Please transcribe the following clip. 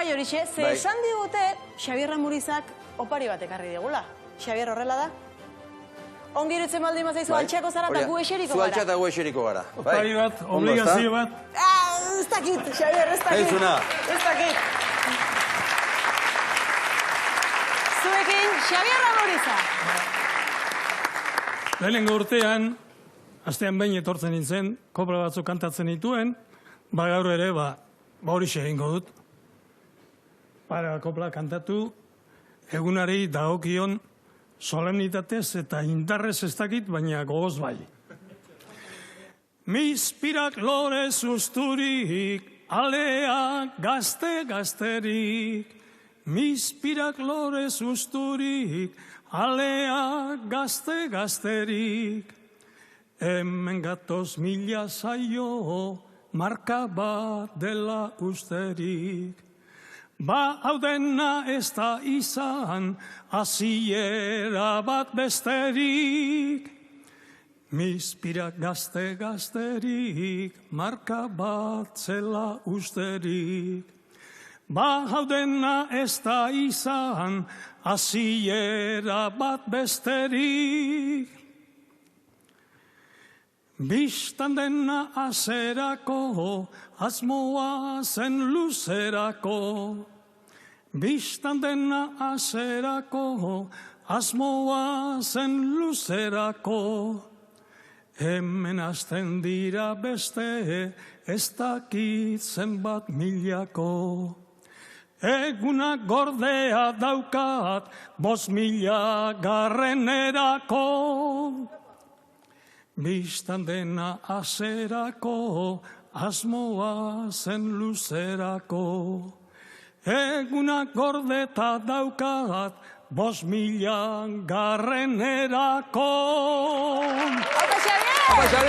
Bai, horixe, ze esan digute Xabier Ramurizak opari bat ekarri digula. Xabier, horrela da? Ongi irutzen baldin mazaizu altxeako zara eta gu eseriko gara. Zu altxa eta gu eseriko gara. Opari bat, obligazio bat. Ez dakit, Xabier, ez dakit. Eizuna. Ez dakit. Zuekin, Xabier Ramurizak. Lehenengo urtean, astean behin etortzen nintzen, kopla batzuk kantatzen dituen, gaur ere, horixe egingo dut. Para kopla kantatu, egunari dagokion solemnitatez eta indarrez ez dakit, baina gogoz bai. Mispirak lore susturik, alea gazte-gazterik. Mispirak lore susturik, alea gazte-gazterik. Hemen gatoz mila zaio, marka bat dela usterik. Hau dena ez da izan, hasiera bat besterik. Mispirak gazte-gazterik, marka bat zela usterik. Hau dena ez da izan, hasiera bat besterik. Bistan dena azerako, asmoa zen luzerako. Bistan dena azerako, asmoa zen luzerako. Hemen azten dira beste, ez dakit zenbat milako. Egunak gordea daukat, 5.000 garrenerako. Bistan dena azerako, asmoa zen luzerako. Egunak gordeta daukat, 5.000 garrenerako. Opa, Xabier!